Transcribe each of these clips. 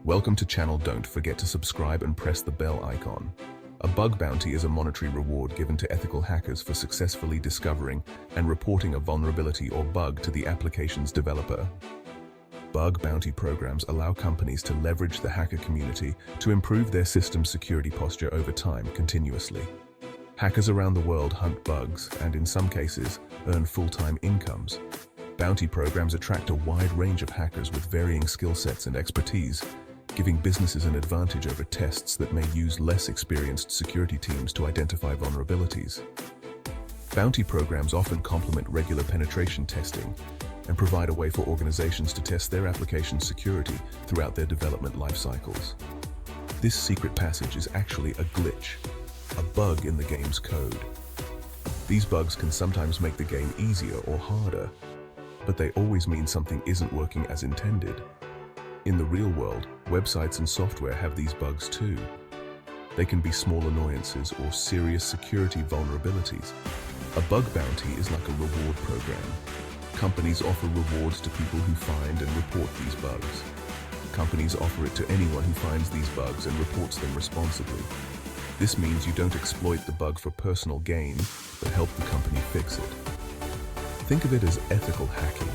Welcome to channel. Don't forget to subscribe and press the bell icon. A bug bounty is a monetary reward given to ethical hackers for successfully discovering and reporting a vulnerability or bug to the application's developer. Bug bounty programs allow companies to leverage the hacker community to improve their system security posture over time continuously. Hackers around the world hunt bugs and, in some cases, earn full-time incomes. Bounty programs attract a wide range of hackers with varying skill sets and expertise, giving businesses an advantage over tests that may use less experienced security teams to identify vulnerabilities. Bounty programs often complement regular penetration testing and provide a way for organizations to test their application security throughout their development life cycles. This secret passage is actually a glitch, a bug in the game's code. These bugs can sometimes make the game easier or harder, but they always mean something isn't working as intended. In the real world, websites and software have these bugs too. They can be small annoyances or serious security vulnerabilities. A bug bounty is like a reward program. Companies offer rewards to people who find and report these bugs. Companies offer it to anyone who finds these bugs and reports them responsibly. This means you don't exploit the bug for personal gain, but help the company fix it. Think of it as ethical hacking.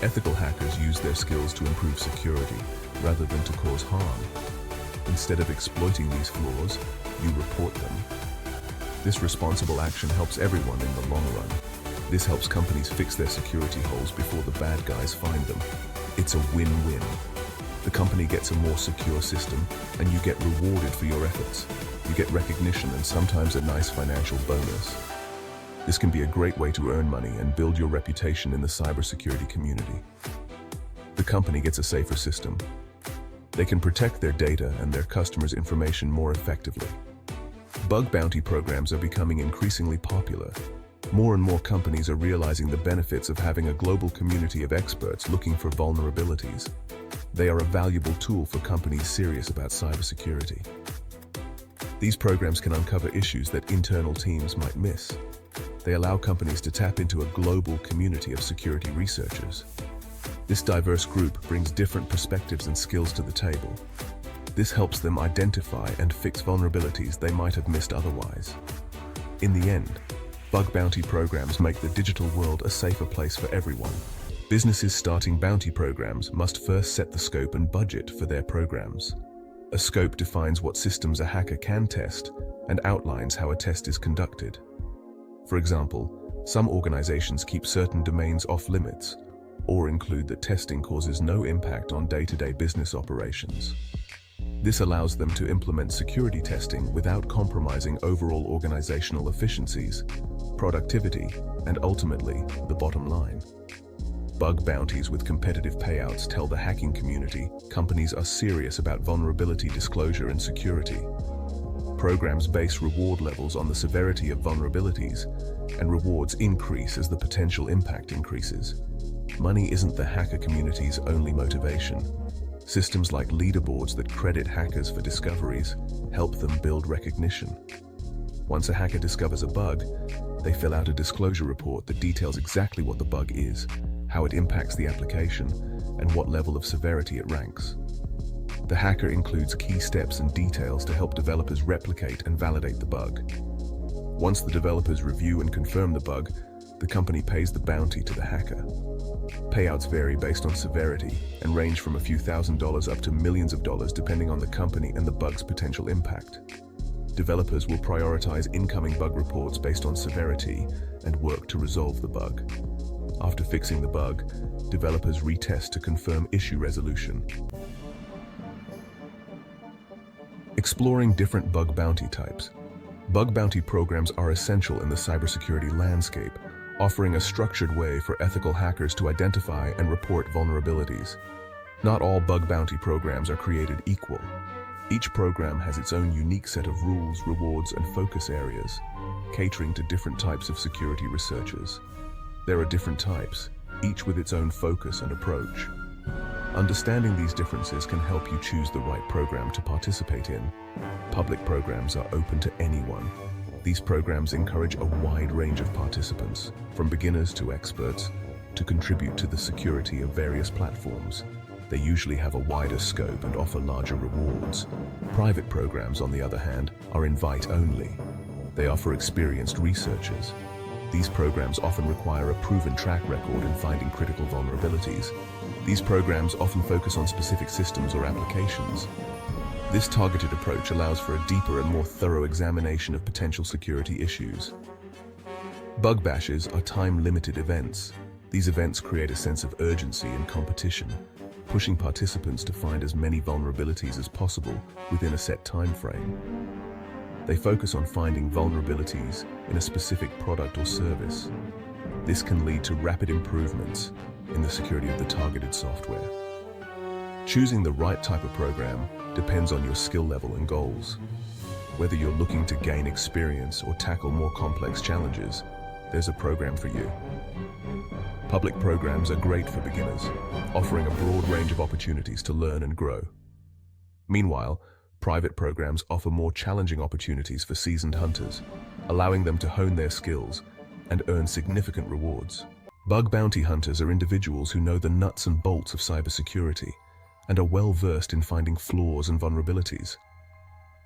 Ethical hackers use their skills to improve security rather than to cause harm. Instead of exploiting these flaws, you report them. This responsible action helps everyone in the long run. This helps companies fix their security holes before the bad guys find them. It's a win-win. The company gets a more secure system, and you get rewarded for your efforts. You get recognition and sometimes a nice financial bonus. This can be a great way to earn money and build your reputation in the cybersecurity community. The company gets a safer system. They can protect their data and their customers' information more effectively. Bug bounty programs are becoming increasingly popular. More and more companies are realizing the benefits of having a global community of experts looking for vulnerabilities. They are a valuable tool for companies serious about cybersecurity. These programs can uncover issues that internal teams might miss. They allow companies to tap into a global community of security researchers. This diverse group brings different perspectives and skills to the table. This helps them identify and fix vulnerabilities they might have missed otherwise. In the end, bug bounty programs make the digital world a safer place for everyone. Businesses starting bounty programs must first set the scope and budget for their programs. A scope defines what systems a hacker can test and outlines how a test is conducted. For example, some organizations keep certain domains off limits or include that testing causes no impact on day-to-day business operations. This allows them to implement security testing without compromising overall organizational efficiencies, productivity, and ultimately, the bottom line. Bug bounties with competitive payouts tell the hacking community companies are serious about vulnerability disclosure and security. Programs base reward levels on the severity of vulnerabilities, and rewards increase as the potential impact increases. Money isn't the hacker community's only motivation. Systems like leaderboards that credit hackers for discoveries help them build recognition. Once a hacker discovers a bug, they fill out a disclosure report that details exactly what the bug is, how it impacts the application, and what level of severity it ranks. The hacker includes key steps and details to help developers replicate and validate the bug. Once the developers review and confirm the bug, the company pays the bounty to the hacker. Payouts vary based on severity and range from a few $1,000s up to millions of dollars depending on the company and the bug's potential impact. Developers will prioritize incoming bug reports based on severity and work to resolve the bug. After fixing the bug, developers retest to confirm issue resolution. Exploring different bug bounty types. Bug bounty programs are essential in the cybersecurity landscape, offering a structured way for ethical hackers to identify and report vulnerabilities. Not all bug bounty programs are created equal. Each program has its own unique set of rules, rewards, and focus areas, catering to different types of security researchers. There are different types, each with its own focus and approach. Understanding these differences can help you choose the right program to participate in. Public programs are open to anyone. These programs encourage a wide range of participants, from beginners to experts, to contribute to the security of various platforms. They usually have a wider scope and offer larger rewards. Private programs, on the other hand, are invite-only. They are for experienced researchers. These programs often require a proven track record in finding critical vulnerabilities. These programs often focus on specific systems or applications. This targeted approach allows for a deeper and more thorough examination of potential security issues. Bug bashes are time-limited events. These events create a sense of urgency and competition, pushing participants to find as many vulnerabilities as possible within a set time frame. They focus on finding vulnerabilities in a specific product or service. This can lead to rapid improvements in the security of the targeted software. Choosing the right type of program depends on your skill level and goals. Whether you're looking to gain experience or tackle more complex challenges, there's a program for you. Public programs are great for beginners, offering a broad range of opportunities to learn and grow. Meanwhile, private programs offer more challenging opportunities for seasoned hunters, allowing them to hone their skills and earn significant rewards. Bug bounty hunters are individuals who know the nuts and bolts of cybersecurity and are well versed in finding flaws and vulnerabilities.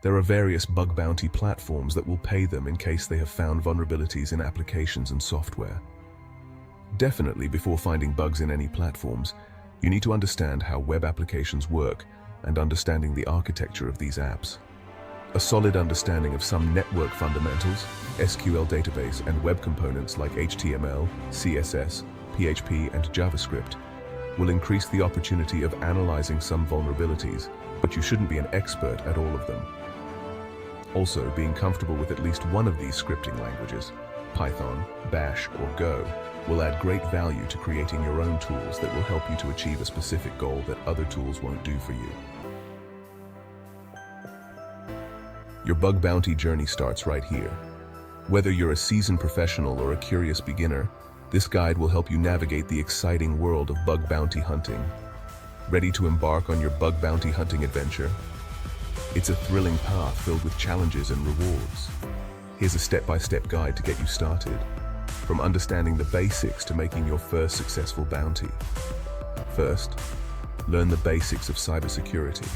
There are various bug bounty platforms that will pay them in case they have found vulnerabilities in applications and software. Definitely, before finding bugs in any platforms, you need to understand how web applications work and understanding the architecture of these apps. A solid understanding of some network fundamentals, SQL database, and web components like HTML, CSS, PHP, and JavaScript will increase the opportunity of analyzing some vulnerabilities, but you shouldn't be an expert at all of them. Also, being comfortable with at least one of these scripting languages, Python, Bash, or Go, will add great value to creating your own tools that will help you to achieve a specific goal that other tools won't do for you. Your bug bounty journey starts right here. Whether you're a seasoned professional or a curious beginner, this guide will help you navigate the exciting world of bug bounty hunting. Ready to embark on your bug bounty hunting adventure? It's a thrilling path filled with challenges and rewards. Here's a step-by-step guide to get you started, from understanding the basics to making your first successful bounty. First, learn the basics of cybersecurity.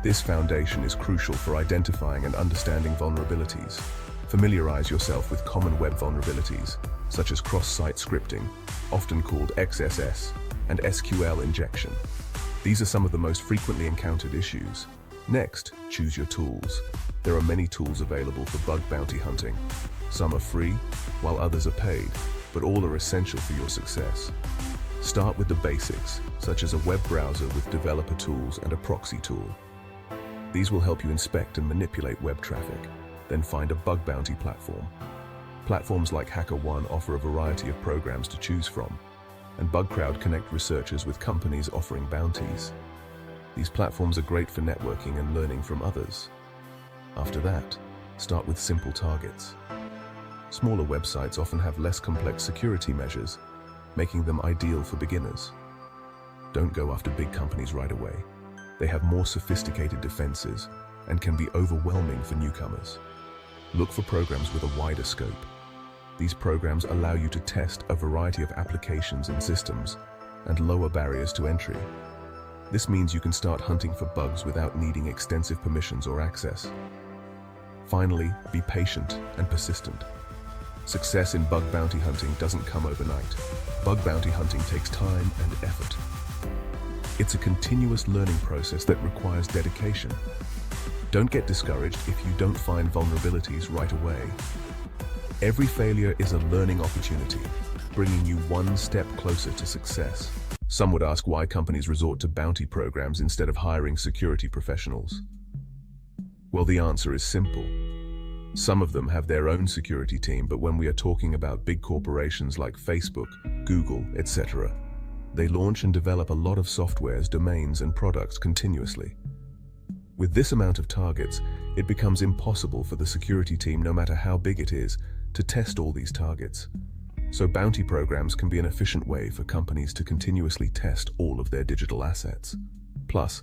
This foundation is crucial for identifying and understanding vulnerabilities. Familiarize yourself with common web vulnerabilities, such as cross-site scripting, often called XSS, and SQL injection. These are some of the most frequently encountered issues. Next, choose your tools. There are many tools available for bug bounty hunting. Some are free, while others are paid, but all are essential for your success. Start with the basics, such as a web browser with developer tools and a proxy tool. These will help you inspect and manipulate web traffic. Then find a bug bounty platform. Platforms like HackerOne offer a variety of programs to choose from, and BugCrowd connect researchers with companies offering bounties. These platforms are great for networking and learning from others. After that, start with simple targets. Smaller websites often have less complex security measures, making them ideal for beginners. Don't go after big companies right away. They have more sophisticated defenses and can be overwhelming for newcomers. Look for programs with a wider scope. These programs allow you to test a variety of applications and systems and lower barriers to entry. This means you can start hunting for bugs without needing extensive permissions or access. Finally, be patient and persistent. Success in bug bounty hunting doesn't come overnight. Bug bounty hunting takes time and effort. It's a continuous learning process that requires dedication. Don't get discouraged if you don't find vulnerabilities right away. Every failure is a learning opportunity, bringing you one step closer to success. Some would ask why companies resort to bounty programs instead of hiring security professionals. Well, the answer is simple. Some of them have their own security team, but when we are talking about big corporations like Facebook, Google, etc., they launch and develop a lot of softwares, domains, and products continuously. With this amount of targets, it becomes impossible for the security team, no matter how big it is, to test all these targets. So bounty programs can be an efficient way for companies to continuously test all of their digital assets. Plus,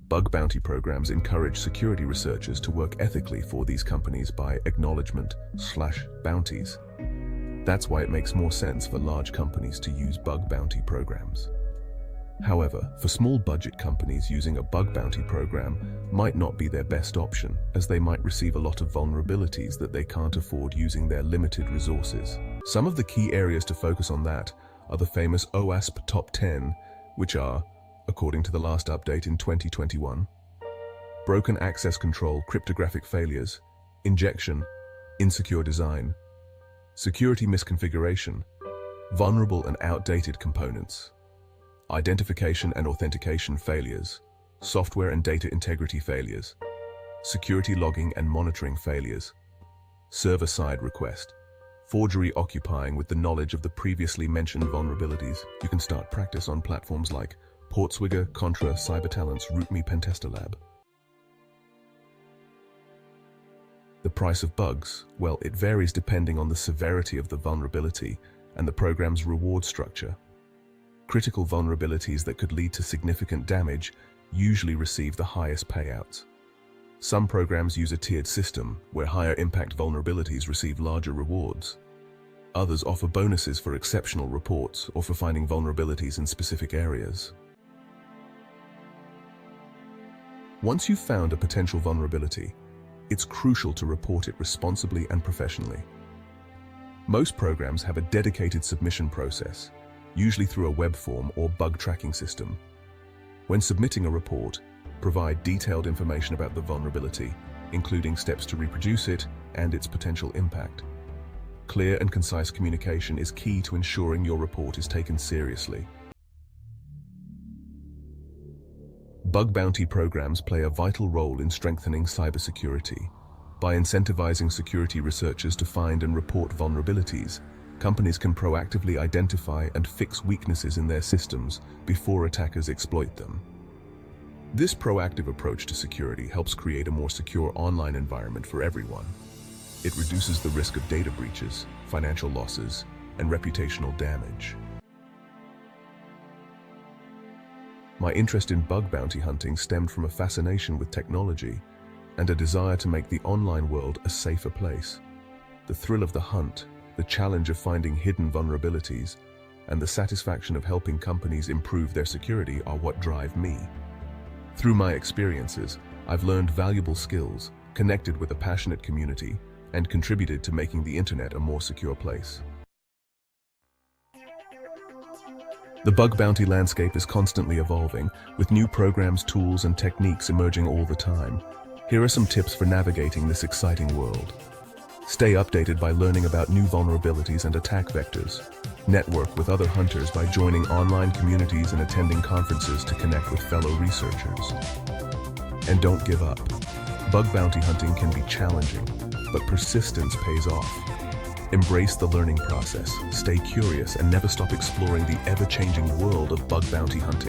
bug bounty programs encourage security researchers to work ethically for these companies by acknowledgement/bounties. That's why it makes more sense for large companies to use bug bounty programs. However, for small budget companies, using a bug bounty program might not be their best option, as they might receive a lot of vulnerabilities that they can't afford using their limited resources. Some of the key areas to focus on that are the famous OWASP Top 10, which are, according to the last update in 2021, broken access control, cryptographic failures, injection, insecure design, security misconfiguration, vulnerable and outdated components, identification and authentication failures, software and data integrity failures, security logging and monitoring failures, server-side request, forgery occupying with the knowledge of the previously mentioned vulnerabilities. You can start practice on platforms like Portswigger, Contra, Cybertalent's RootMe Pentester Lab. The price of bugs, well, it varies depending on the severity of the vulnerability and the program's reward structure. Critical vulnerabilities that could lead to significant damage usually receive the highest payouts. Some programs use a tiered system where higher impact vulnerabilities receive larger rewards. Others offer bonuses for exceptional reports or for finding vulnerabilities in specific areas. Once you've found a potential vulnerability, it's crucial to report it responsibly and professionally. Most programs have a dedicated submission process, usually through a web form or bug tracking system. When submitting a report, provide detailed information about the vulnerability, including steps to reproduce it and its potential impact. Clear and concise communication is key to ensuring your report is taken seriously. Bug bounty programs play a vital role in strengthening cybersecurity. By incentivizing security researchers to find and report vulnerabilities, companies can proactively identify and fix weaknesses in their systems before attackers exploit them. This proactive approach to security helps create a more secure online environment for everyone. It reduces the risk of data breaches, financial losses, and reputational damage. My interest in bug bounty hunting stemmed from a fascination with technology and a desire to make the online world a safer place. The thrill of the hunt, the challenge of finding hidden vulnerabilities, and the satisfaction of helping companies improve their security are what drive me. Through my experiences, I've learned valuable skills, connected with a passionate community, and contributed to making the internet a more secure place. The bug bounty landscape is constantly evolving, with new programs, tools, and techniques emerging all the time. Here are some tips for navigating this exciting world. Stay updated by learning about new vulnerabilities and attack vectors. Network with other hunters by joining online communities and attending conferences to connect with fellow researchers. And don't give up. Bug bounty hunting can be challenging, but persistence pays off. Embrace the learning process, stay curious, and never stop exploring the ever-changing world of bug bounty hunting.